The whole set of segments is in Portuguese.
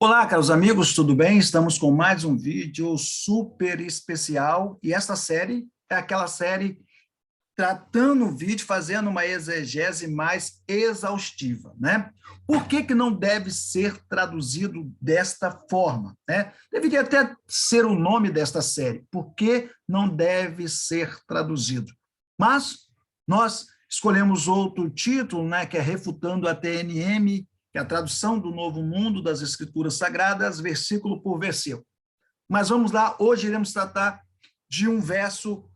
Olá, caros amigos, tudo bem? Estamos com mais um vídeo super especial e esta série é aquela série tratando o vídeo, fazendo uma exegese mais exaustiva, né? Por que que não deve ser traduzido desta forma, né? Deveria até ser o nome desta série, por que não deve ser traduzido? Mas nós escolhemos outro título, né, que é Refutando a TNM, que é a tradução do Novo Mundo das Escrituras Sagradas, versículo por versículo. Mas vamos lá, hoje iremos tratar de um verso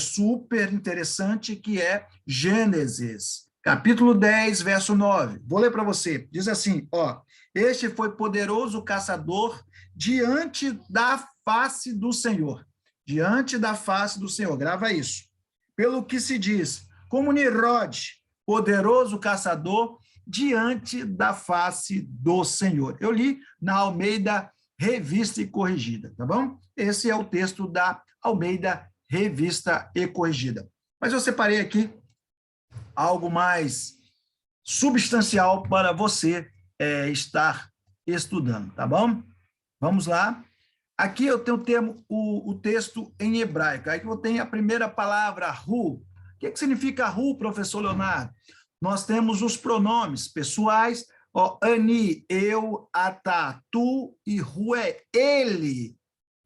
super interessante, que é Gênesis, capítulo 10, verso 9. Vou ler para você. Diz assim, ó: este foi poderoso caçador diante da face do Senhor. Diante da face do Senhor. Grava isso. Pelo que se diz, como Nimrod, poderoso caçador diante da face do Senhor. Eu li na Almeida Revista e Corrigida, tá bom? Esse é o texto da Almeida Revista e Corrigida. Mas eu separei aqui algo mais substancial para você estar estudando, tá bom? Vamos lá. Aqui eu tenho o texto em hebraico. Aí eu tenho a primeira palavra, hu. O que significa hu, professor Leonardo? Nós temos os pronomes pessoais, ó, ani, eu, atá, tu, e hu é ele.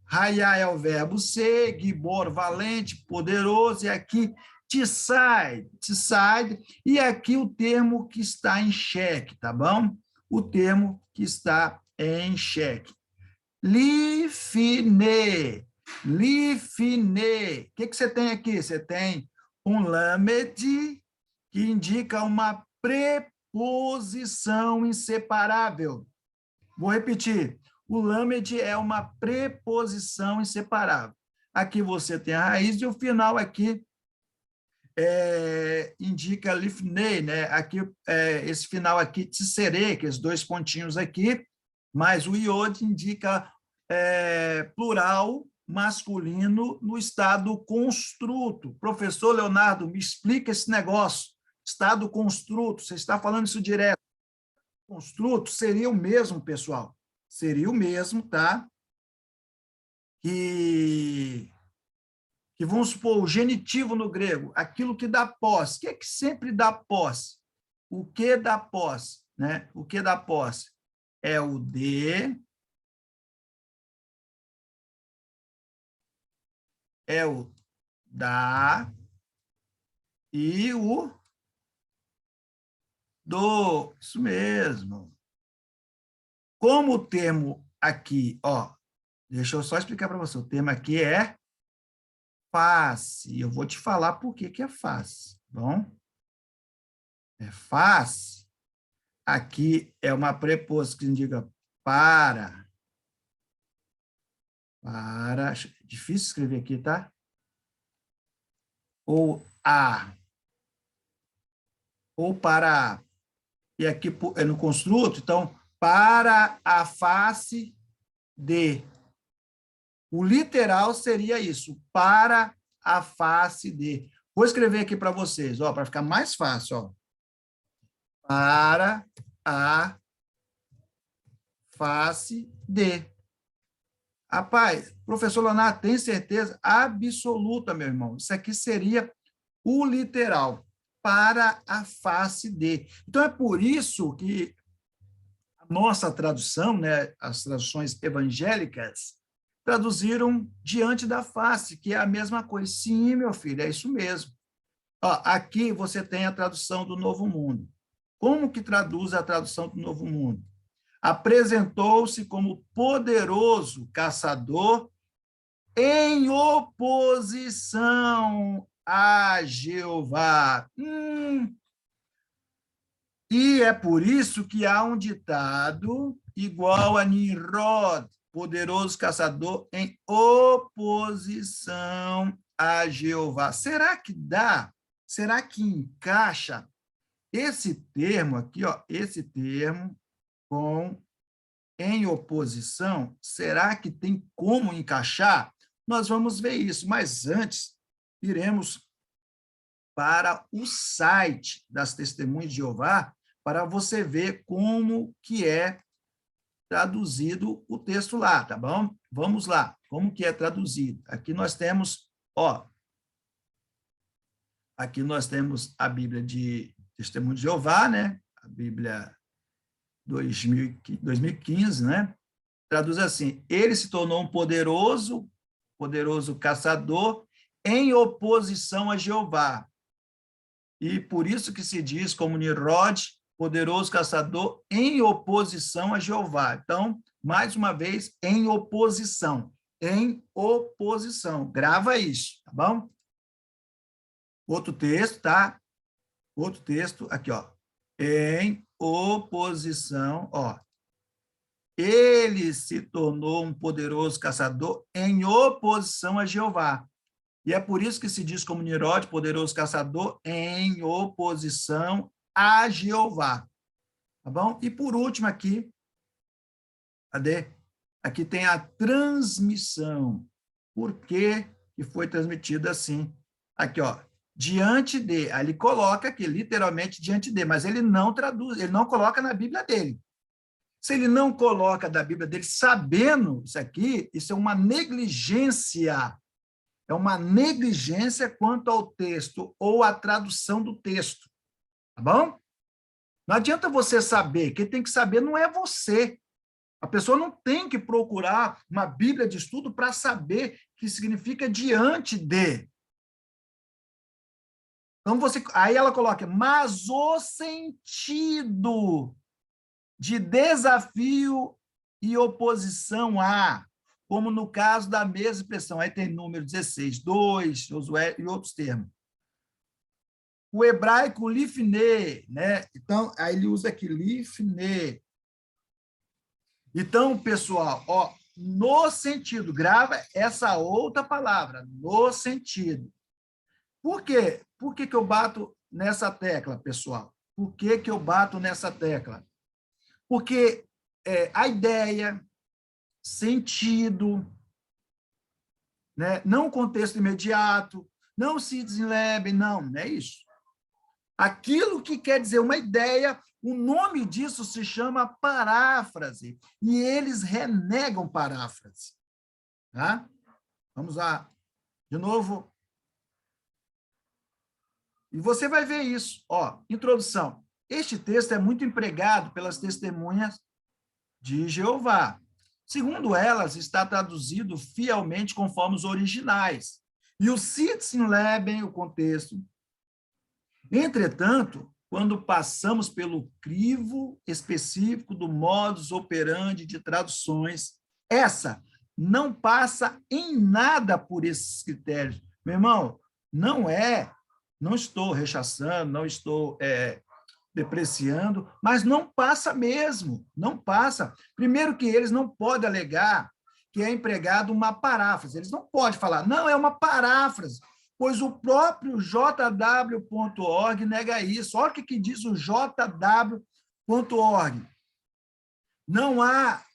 Raiá é o verbo ser, gibor, valente, poderoso, e aqui tside, e aqui o termo que está em xeque, tá bom? O termo que está em xeque. Lifine, lifine. O que você tem aqui? Você tem um lamed, que indica uma preposição inseparável. Vou repetir. O lamed é uma preposição inseparável. Aqui você tem a raiz e o final aqui indica lifnei, né? Aqui, esse final aqui, tserê, que é os dois pontinhos aqui, mas o iod indica plural masculino no estado construto. Professor Leonardo, me explica esse negócio. Estado construto, você está falando isso direto. Construto seria o mesmo, pessoal. Seria o mesmo, tá? Que vamos supor, o genitivo no grego, aquilo que dá posse. O que é que sempre dá posse? O que dá posse? Né? O que dá posse? É o de, é o da e o do. Isso mesmo. Como o termo aqui, ó, deixa eu só explicar para você, o termo aqui é face. Eu vou te falar por que que é face, tá bom? É face. Aqui é uma preposição que indica para. Para. Difícil escrever aqui, tá? Ou a. Ou para a. E aqui é no construto, então, para a face de. O literal seria isso, para a face de. Vou escrever aqui para vocês, ó, para ficar mais fácil, ó. Para a face de. Rapaz, professor Leonardo, tem certeza absoluta, meu irmão? Isso aqui seria o literal, para a face de. Então, é por isso que a nossa tradução, né, as traduções evangélicas, traduziram diante da face, que é a mesma coisa. Sim, meu filho, é isso mesmo. Ó, aqui você tem a tradução do Novo Mundo. Como que traduz a tradução do Novo Mundo? Apresentou-se como poderoso caçador em oposição a Jeová. E é por isso que há um ditado igual a Nimrod, poderoso caçador em oposição a Jeová. Será que dá? Será que encaixa esse termo aqui, ó, esse termo com em oposição? Será que tem como encaixar? Nós vamos ver isso, mas antes iremos para o site das Testemunhas de Jeová para você ver como que é traduzido o texto lá, tá bom? Vamos lá, como que é traduzido? Aqui nós temos, ó, aqui nós temos a Bíblia de Testemunho de Jeová, né? A Bíblia 2015, né? Traduz assim: ele se tornou um poderoso caçador em oposição a Jeová. E por isso que se diz como Nimrod, poderoso caçador em oposição a Jeová. Então, mais uma vez, em oposição. Em oposição. Grava isso, tá bom? Outro texto, tá? Outro texto, aqui, ó. Em oposição, ó. Ele se tornou um poderoso caçador em oposição a Jeová. E é por isso que se diz como Nimrod, poderoso caçador, em oposição a Jeová. Tá bom? E por último aqui, cadê? Aqui tem a transmissão. Por que foi transmitida assim? Aqui, ó. Diante de. Aí ele coloca aqui, literalmente, diante de, mas ele não traduz, ele não coloca na Bíblia dele. Se ele não coloca da Bíblia dele, sabendo isso aqui, isso é uma negligência. É uma negligência quanto ao texto ou à tradução do texto. Tá bom? Não adianta você saber. Quem tem que saber não é você. A pessoa não tem que procurar uma Bíblia de estudo para saber o que significa diante de. Então, aí ela coloca, mas o sentido de desafio e oposição a, como no caso da mesma expressão, aí tem número 16, 2, Josué e outros termos. O hebraico lifne, né? Então, aí ele usa aqui lifne. Então, pessoal, ó, no sentido, grava essa outra palavra, no sentido. Por quê? Por que eu bato nessa tecla, pessoal? Por que eu bato nessa tecla? Porque a ideia, sentido, né? Não contexto imediato, não se desenlebe, não é isso. Aquilo que quer dizer uma ideia, o nome disso se chama paráfrase, e eles renegam paráfrase. Tá? Vamos lá, de novo. E você vai ver isso. Ó, introdução. Este texto é muito empregado pelas testemunhas de Jeová. Segundo elas, está traduzido fielmente conforme os originais. E o Sitzenleben, o contexto. Entretanto, quando passamos pelo crivo específico do modus operandi de traduções, essa não passa em nada por esses critérios. Meu irmão, não estou rechaçando, não estou depreciando, mas não passa mesmo, não passa. Primeiro que eles não podem alegar que é empregado uma paráfrase, eles não podem falar, não, é uma paráfrase, pois o próprio jw.org nega isso. Olha o que diz o jw.org.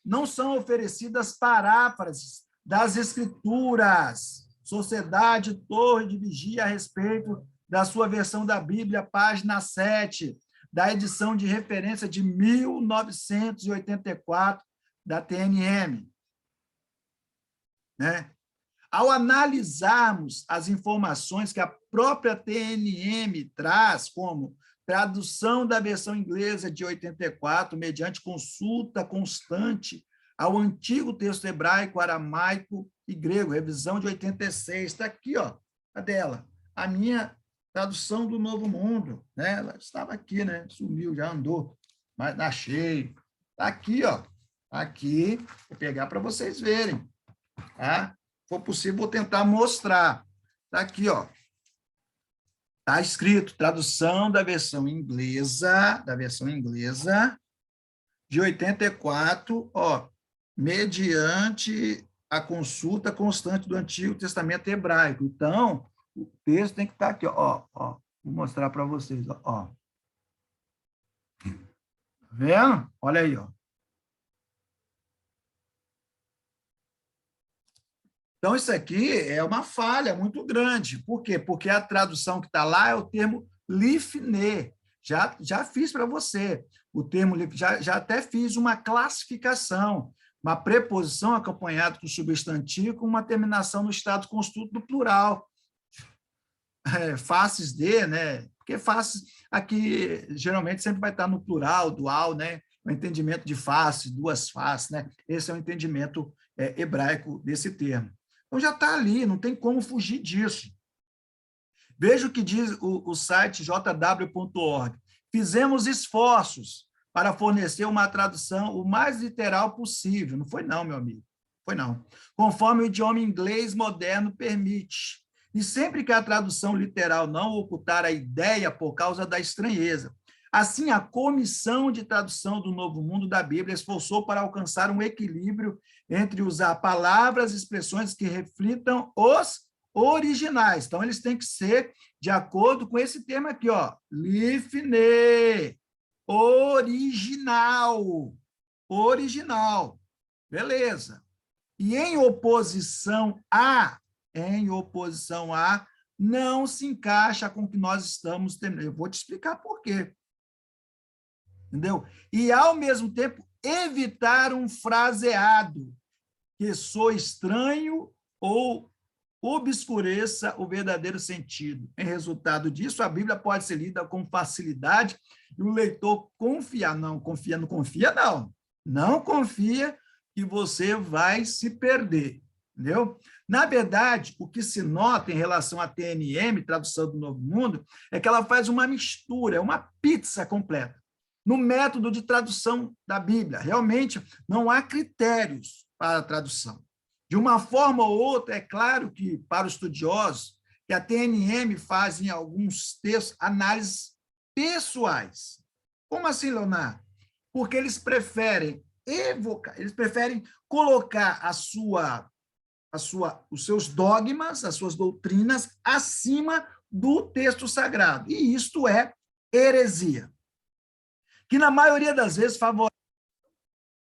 Não são oferecidas paráfrases das escrituras. Sociedade Torre de Vigia a respeito da sua versão da Bíblia, página 7, da edição de referência de 1984 da TNM. Né? Ao analisarmos as informações que a própria TNM traz, como tradução da versão inglesa de 84, mediante consulta constante ao antigo texto hebraico, aramaico e grego, revisão de 86, está aqui, ó, a dela, a minha tradução do Novo Mundo, né? Ela estava aqui, né? Sumiu, já andou, mas achei. Está aqui, ó, aqui, vou pegar para vocês verem, tá? Se for possível, vou tentar mostrar. Está aqui, ó. Está escrito, tradução da versão inglesa de 84, ó, mediante a consulta constante do Antigo Testamento hebraico. Então, o texto tem que estar aqui, ó. Vou mostrar para vocês, ó. Tá vendo? Olha aí, ó. Então, isso aqui é uma falha muito grande. Por quê? Porque a tradução que está lá é o termo lifne. Já fiz para você o termo livre, já até fiz uma classificação, uma preposição acompanhada com substantivo, com uma terminação no estado constituto do plural. Faces de, né? Porque faces aqui geralmente sempre vai estar no plural, dual, né? O entendimento de face, duas faces, né? Esse é o entendimento hebraico desse termo. Então já está ali, não tem como fugir disso. Veja o que diz o site jw.org. Fizemos esforços para fornecer uma tradução o mais literal possível. Não foi não, meu amigo. Foi não. Conforme o idioma inglês moderno permite. E sempre que a tradução literal não ocultar a ideia por causa da estranheza. Assim, a Comissão de Tradução do Novo Mundo da Bíblia esforçou para alcançar um equilíbrio entre usar palavras e expressões que reflitam os originais. Então, eles têm que ser de acordo com esse termo aqui, ó, lifne, original, original, beleza. E em oposição a, não se encaixa com o que nós estamos terminando. Eu vou te explicar por quê. Entendeu? E, ao mesmo tempo, evitar um fraseado que soe estranho ou obscureça o verdadeiro sentido. Em resultado disso, a Bíblia pode ser lida com facilidade e o leitor confia. Não confia não. Não confia que você vai se perder. Entendeu? Na verdade, o que se nota em relação à TNM, Tradução do Novo Mundo, é que ela faz uma mistura, uma pizza completa. No método de tradução da Bíblia, realmente não há critérios para a tradução. De uma forma ou outra, é claro que, para os estudiosos, que a TNM faz em alguns textos análises pessoais. Como assim, Leonardo? Porque eles preferem evocar, eles preferem colocar os seus dogmas, as suas doutrinas, acima do texto sagrado. E isto é heresia, que na maioria das vezes favorece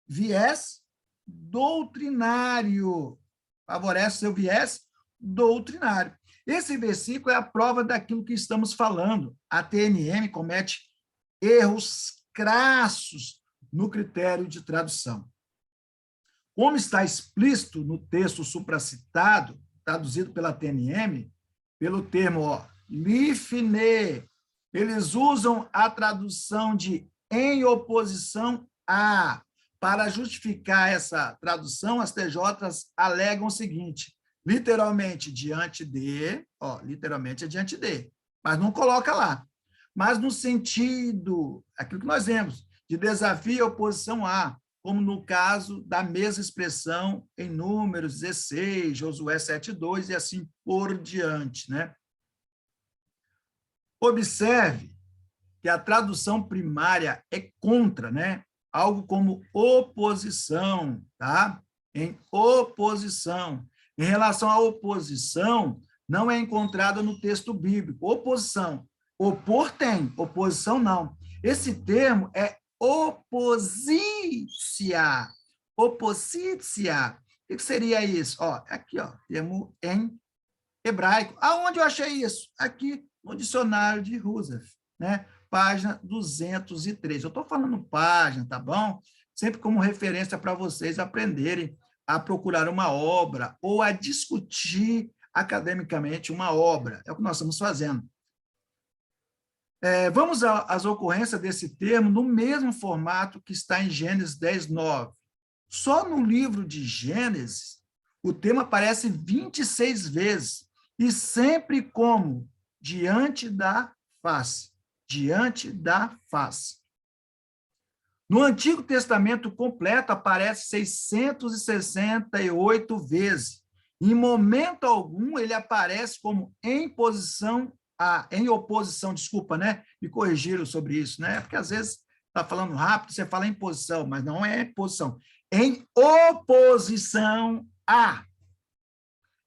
viés doutrinário, favorece seu viés doutrinário. Esse versículo é a prova daquilo que estamos falando. A TNM comete erros crassos no critério de tradução. Como está explícito no texto supracitado, traduzido pela TNM, pelo termo lifne, eles usam a tradução de em oposição a. Para justificar essa tradução, as TJs alegam o seguinte, literalmente diante de, literalmente é diante de, mas não coloca lá. Mas no sentido, aquilo que nós vemos, de desafio e oposição a, como no caso da mesma expressão em Números 16, Josué 7:2 e assim por diante, né? Observe que a tradução primária é contra, né? Algo como oposição, tá? Em oposição. Em relação à oposição, não é encontrada no texto bíblico. Oposição. Opor tem, oposição não. Esse termo é opositia. Opositia. O que seria isso? Aqui, termo em hebraico. Aonde eu achei isso? Aqui no dicionário de Rousseff, né? Página 203. Eu estou falando página, tá bom? Sempre como referência para vocês aprenderem a procurar uma obra ou a discutir academicamente uma obra. É o que nós estamos fazendo. Vamos às ocorrências desse termo no mesmo formato que está em Gênesis 10:9. Só no livro de Gênesis, o termo aparece 26 vezes, e sempre como diante da face. Diante da face. No Antigo Testamento completo aparece 668 vezes. Em momento algum ele aparece como em oposição, desculpa, né? Me corrigiram sobre isso, né? Porque às vezes está falando rápido, você fala em posição, mas não é posição. Em oposição a.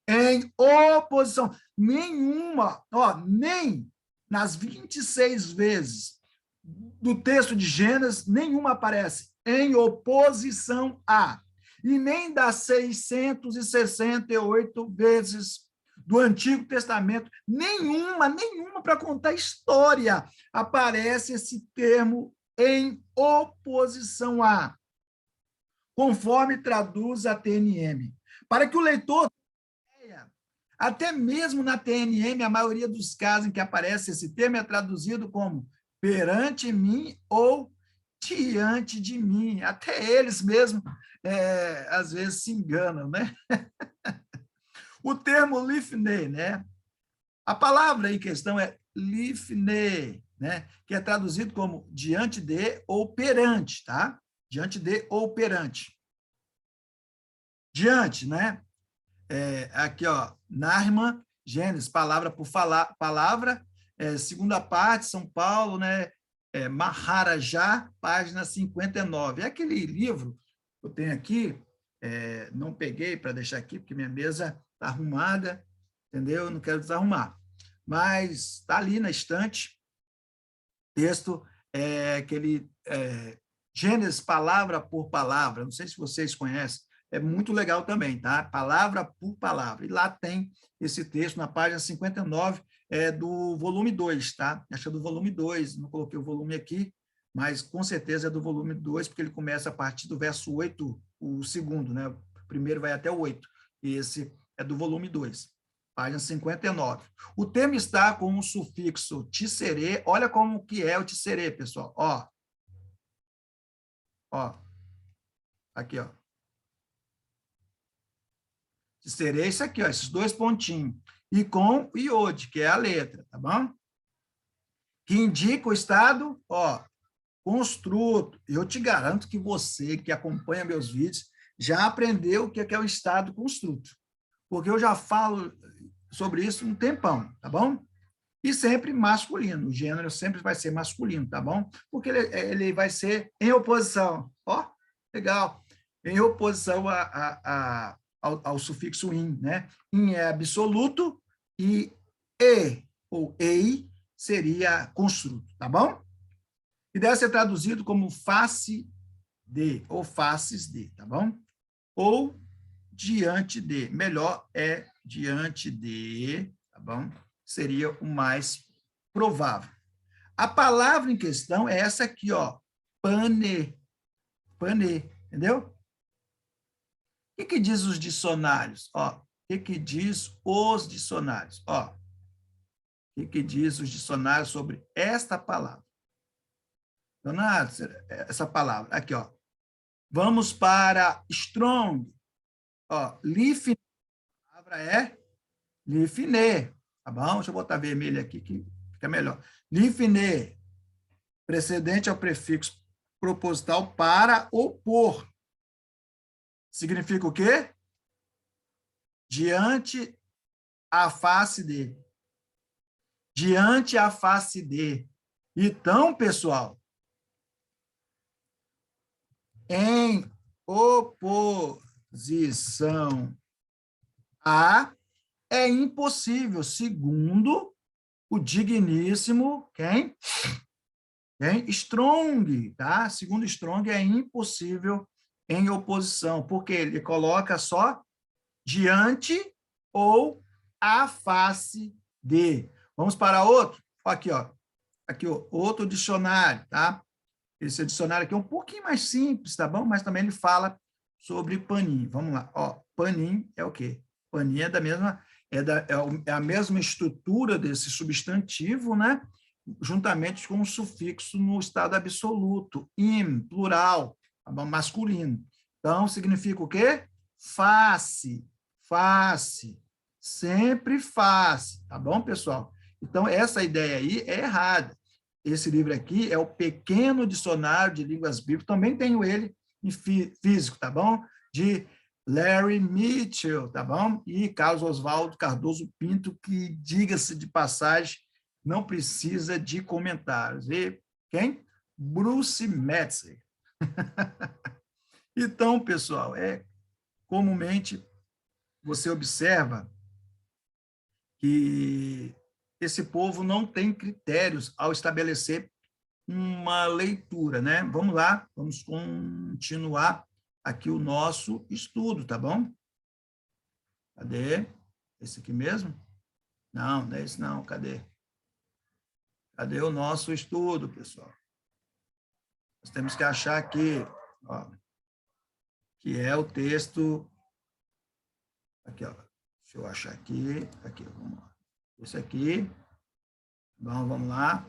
Em oposição. Nenhuma, nem nas 26 vezes do texto de Gênesis, nenhuma aparece em oposição a. E nem das 668 vezes do Antigo Testamento, nenhuma para contar história, aparece esse termo em oposição a, conforme traduz a TNM. Para que o leitor, até mesmo na TNM, a maioria dos casos em que aparece esse termo é traduzido como perante mim ou diante de mim. Até eles mesmos, às vezes, se enganam, né? O termo lifnei, né? A palavra em questão é lifnei, né? Que é traduzido como diante de ou perante, tá? Diante de ou perante. Diante, né? Aqui, ó, Narman, Gênesis, palavra por palavra, segunda parte, São Paulo, né? Maharajá, página 59. É aquele livro que eu tenho aqui, não peguei para deixar aqui, porque minha mesa está arrumada, entendeu? Eu não quero desarrumar. Mas está ali na estante, texto, aquele Gênesis, palavra por palavra, não sei se vocês conhecem, é muito legal também, tá? Palavra por palavra. E lá tem esse texto, na página 59, do volume 2, tá? Acho que é do volume 2, não coloquei o volume aqui, mas com certeza é do volume 2, porque ele começa a partir do verso 8, o segundo, né? O primeiro vai até o 8, e esse é do volume 2, página 59. O termo está com o sufixo tisserê, olha como que é o tisserê, pessoal, ó. Ó, aqui, ó. Tisserê é isso aqui, ó, esses dois pontinhos. E com iode, que é a letra, tá bom? Que indica o estado, ó, construto. Eu te garanto que você que acompanha meus vídeos já aprendeu o que é o estado construto. Porque eu já falo sobre isso um tempão, tá bom? E sempre masculino, o gênero sempre vai ser masculino, tá bom? Porque ele vai ser em oposição, ó, legal, em oposição ao sufixo in, né? In é absoluto e ou ei seria construto, tá bom? E deve ser traduzido como face de, ou faces de, tá bom? Ou diante de, melhor é diante de, tá bom? Seria o mais provável. A palavra em questão é essa aqui, ó, pane, pane, entendeu? O que diz os dicionários? Ó, o que diz os dicionários? Ó, o que diz os dicionários sobre esta palavra? Leonardo, essa palavra, aqui, ó. Vamos para strong. Ó, lifne, a palavra é lifne, tá bom? Deixa eu botar vermelho aqui que fica melhor. Lifne, precedente ao prefixo proposital para opor. Significa o quê? Diante a face de. Diante a face de. Então, pessoal, em oposição a é impossível, segundo o digníssimo, quem? Strong, tá? Segundo Strong, é impossível em oposição, porque ele coloca só diante ou à face de. Vamos para outro? Aqui, ó. Aqui, ó, outro dicionário, tá? Esse dicionário aqui é um pouquinho mais simples, tá bom? Mas também ele fala sobre panim. Vamos lá. Ó, panim é o quê? Panim é da mesma, é a mesma estrutura desse substantivo, né? Juntamente com o sufixo no estado absoluto, im, plural, tá bom? Masculino. Então, significa o quê? Face, face, sempre face, tá bom, pessoal? Então, essa ideia aí é errada. Esse livro aqui é o Pequeno Dicionário de Línguas Bíblicas, também tenho ele em físico, tá bom? De Larry Mitchell, tá bom? E Carlos Oswaldo Cardoso Pinto, que, diga-se de passagem, não precisa de comentários. E quem? Bruce Metzer. Então, pessoal, comumente você observa que esse povo não tem critérios ao estabelecer uma leitura, né? Vamos lá, vamos continuar aqui o nosso estudo, tá bom? Cadê? Esse aqui mesmo? Não, não é esse não. Cadê? Cadê o nosso estudo, pessoal? Nós temos que achar aqui, ó, que é o texto. Aqui, ó. Deixa eu achar aqui. Aqui, vamos lá. Esse aqui. Bom, vamos lá.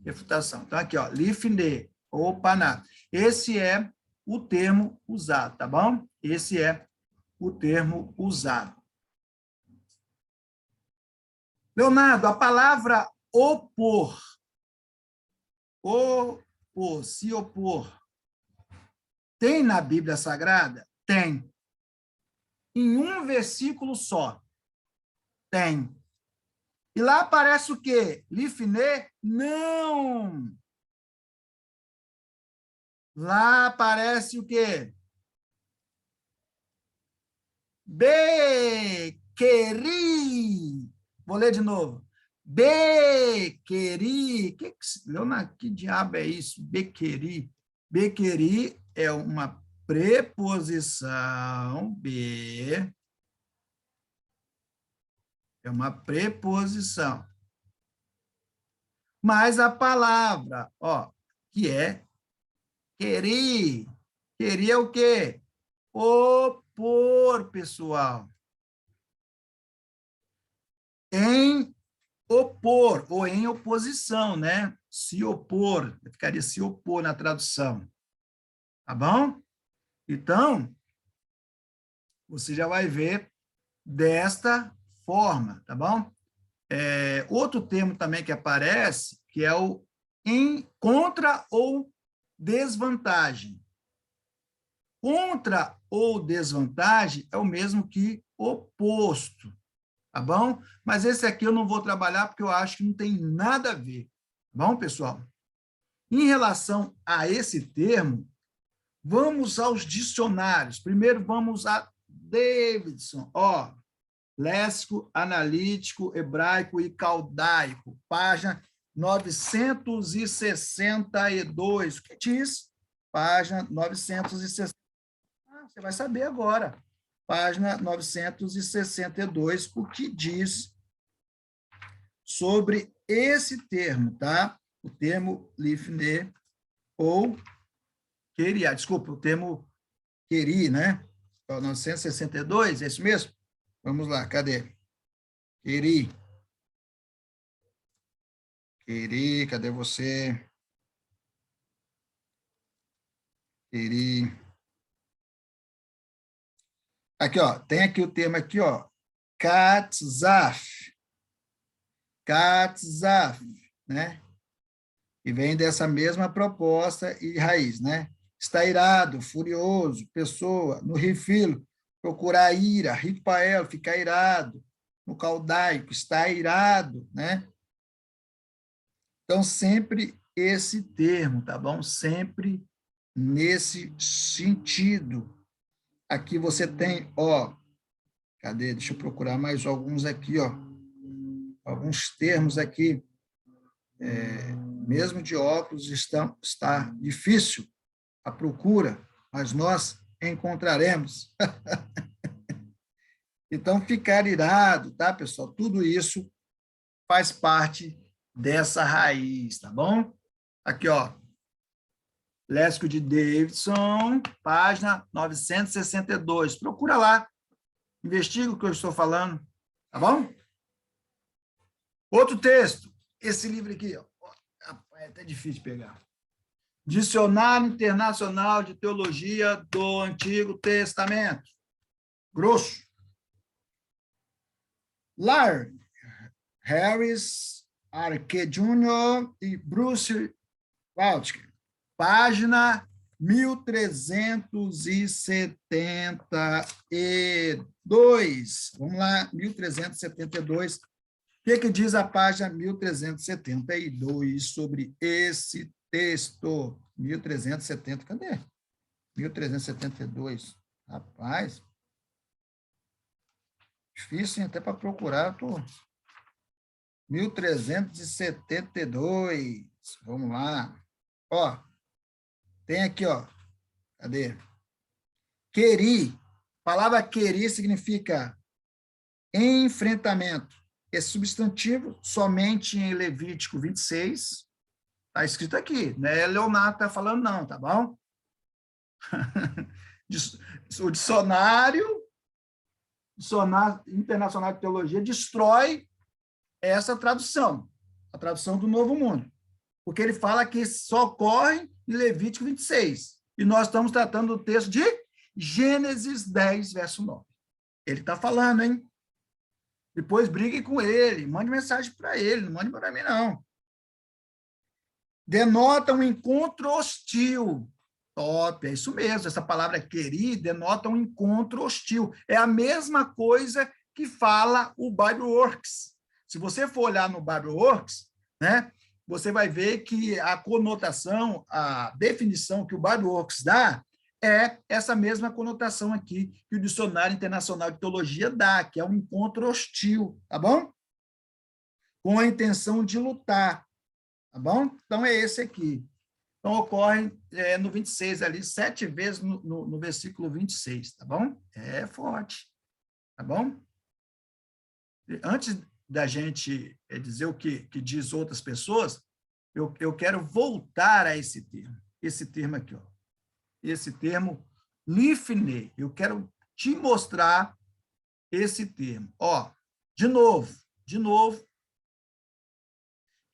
Refutação. Então, aqui, ó. Lifne, ou paná. Esse é o termo usado, tá bom? Esse é o termo usado. Leonardo, a palavra opor. Opor, se opor. Tem na Bíblia Sagrada? Tem. Em um versículo só. Tem. E lá aparece o quê? Lifne? Não. Lá aparece o quê? Bequeri. Vou ler de novo. Bequeri. Leonardo, que diabo é isso? Bequeri. Bequeri é uma preposição, é uma preposição. Mas a palavra, ó, que é querer. Querer é o quê? Opor, pessoal. Em opor, ou em oposição, né? Se opor, ficaria se opor na tradução. Tá bom? Então, você já vai ver desta forma, tá bom? Outro termo também que aparece, que é o em contra ou desvantagem. Contra ou desvantagem é o mesmo que oposto, tá bom? Mas esse aqui eu não vou trabalhar porque eu acho que não tem nada a ver, tá bom, pessoal? Em relação a esse termo, vamos aos dicionários. Primeiro vamos a Davidson, ó, léxico, analítico, hebraico e caldaico, página 962. O que diz? Página 960. Você vai saber agora. Página 962, o que diz sobre esse termo, tá? O termo lifne ou queria, desculpa, o termo queri, né? 962, é isso mesmo? Vamos lá, cadê? Queri. Queri, cadê você? Queri. Aqui, ó, tem aqui o termo aqui, ó, katzaf. Katzaf, né? E vem dessa mesma proposta e raiz, né? Está irado, furioso, pessoa, no rifilo, procurar ira, ripael, ficar irado, no caldaico, está irado, né? Então, sempre esse termo, tá bom? Sempre nesse sentido. Aqui você tem, ó, cadê? Deixa eu procurar mais alguns aqui, ó. Alguns termos aqui, mesmo de óculos, está difícil a procura, mas nós encontraremos. Então, ficar irado, tá, pessoal? Tudo isso faz parte dessa raiz, tá bom? Aqui, ó, léxico de Davidson, página 962. Procura lá, investiga o que eu estou falando, tá bom? Outro texto, esse livro aqui, ó, é até difícil de pegar. Dicionário Internacional de Teologia do Antigo Testamento. Grosso. Larry Harris, Arque Jr. e Bruce Waltke. Página 1372. Vamos lá, 1372. O que diz a página 1372 sobre esse texto? 1370, cadê? 1372. Rapaz, difícil até para procurar, tô... 1372. Vamos lá. Ó, tem aqui, ó. Cadê? Queri. A palavra querer significa enfrentamento. Esse substantivo, somente em Levítico 26, está escrito aqui, não é Leonardo está falando não, tá bom? O dicionário Internacional de Teologia destrói essa tradução, a tradução do Novo Mundo, porque ele fala que só ocorre em Levítico 26, e nós estamos tratando do texto de Gênesis 10, verso 9. Ele está falando, hein? Depois brigue com ele, mande mensagem para ele, não mande para mim, não. Denota um encontro hostil. Top, é isso mesmo. Essa palavra querer denota um encontro hostil. É a mesma coisa que fala o BibleWorks. Se você for olhar no BibleWorks, né, você vai ver que a conotação, a definição que o BibleWorks dá é essa mesma conotação aqui que o Dicionário Internacional de Teologia dá, que é um encontro hostil, tá bom? Com a intenção de lutar, tá bom? Então, é esse aqui. Então, ocorre no 26 ali, 7 vezes no versículo 26, tá bom? É forte, tá bom? Antes da gente dizer o que diz outras pessoas, eu quero voltar a esse termo aqui, ó. Esse termo, lifne, eu quero te mostrar esse termo. Ó, de novo,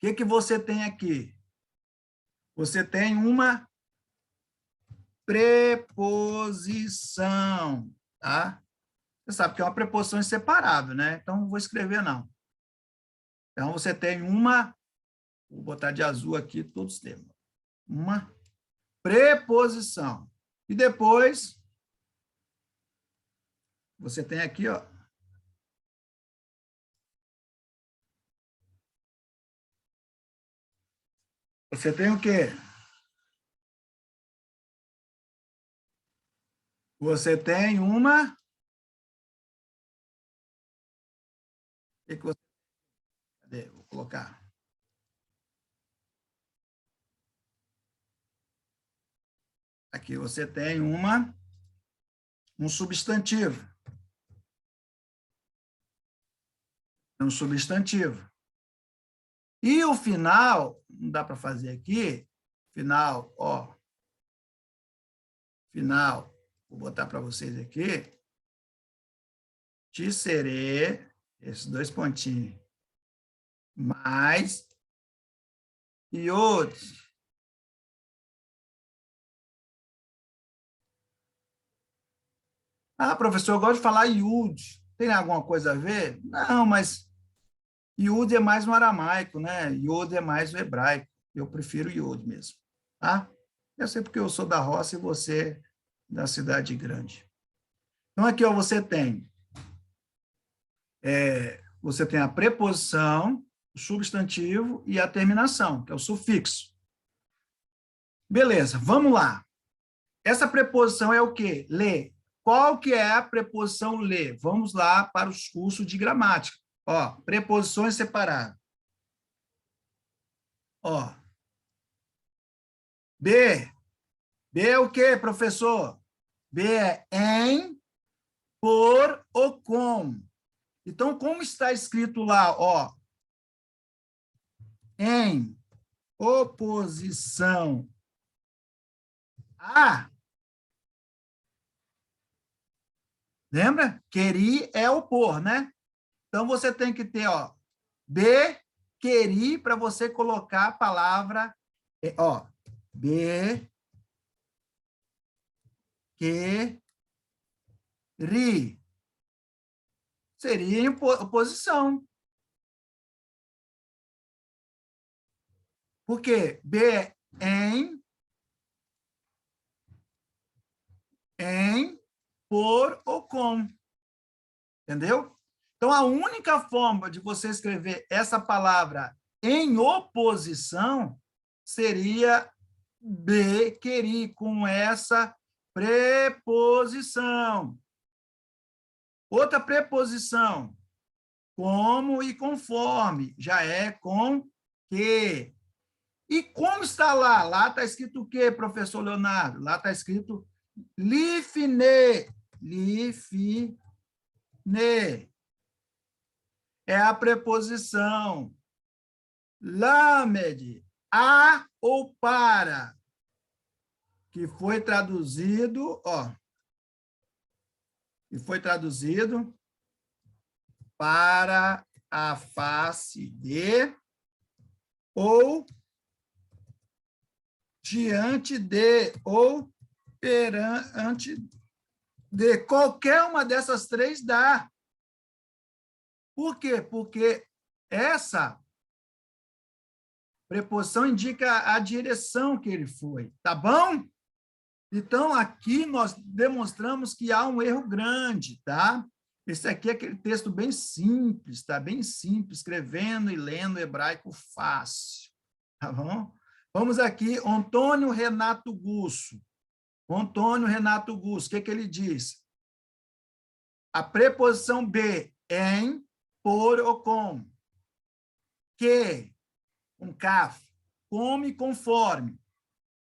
o que você tem aqui? Você tem uma preposição, tá? Você sabe que é uma preposição inseparável, né? Então, não vou escrever, não. Então, você tem uma, vou botar de azul aqui todos os termos, uma preposição. E depois, você tem aqui, ó, você tem o quê? Você tem uma... O que você... Cadê? Vou colocar. Aqui você tem um substantivo. Um substantivo. E o final, não dá para fazer aqui, final, ó. Final, vou botar para vocês aqui. Tisserê, esses dois pontinhos, mais iod. Ah, professor, eu gosto de falar iud. Tem alguma coisa a ver? Não, mas iud é mais no aramaico, né? Iod é mais no hebraico. Eu prefiro iud mesmo, tá? Eu sei porque eu sou da roça e você da cidade grande. Então, aqui, ó, você tem a preposição, o substantivo e a terminação, que é o sufixo. Beleza, vamos lá. Essa preposição é o quê? Lê. Qual que é a preposição lê? Vamos lá para os cursos de gramática. Ó, preposições separadas. Ó. B. B é o quê, professor? B é em, por ou com. Então, como está escrito lá, ó, em oposição a, lembra? Querer é opor, né? Então, você tem que ter, ó, B, querer, para você colocar a palavra, ó, B, que, ri. Seria em oposição. Por quê? B é em, por ou com. Entendeu? Então, a única forma de você escrever essa palavra em oposição seria B, querer, com essa preposição. Outra preposição, como e conforme, já é com que. E como está lá? Lá está escrito o quê, professor Leonardo? Lá está escrito lifne. Lifne. é a preposição lamed, a ou para, que foi traduzido, para a face de, ou diante de, ou perante de. Qualquer uma dessas três dá. Por quê? Porque essa preposição indica a direção que ele foi, tá bom? Então, aqui nós demonstramos que há um erro grande, tá? Esse aqui é aquele texto bem simples, tá? Bem simples, escrevendo e lendo hebraico fácil, tá bom? Vamos aqui, Antônio Renato Gusso. Antônio Renato Gusso, o que ele diz? A preposição B, em, por ou com. Que, com caf, come conforme.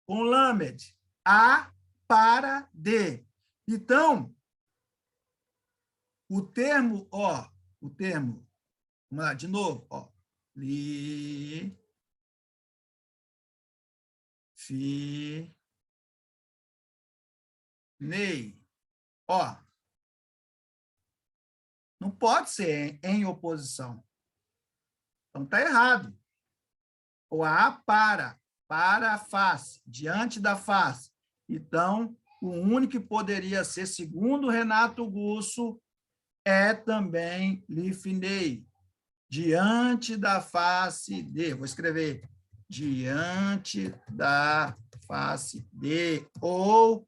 Com lamed, a, para, de. Então, o termo, vamos lá, de novo, li, fi, nei, não pode ser em oposição. Então, está errado. O a para a face, diante da face. Então, o único que poderia ser, segundo Renato Gusso, é também lifnei, diante da face de. Vou escrever diante da face de, ou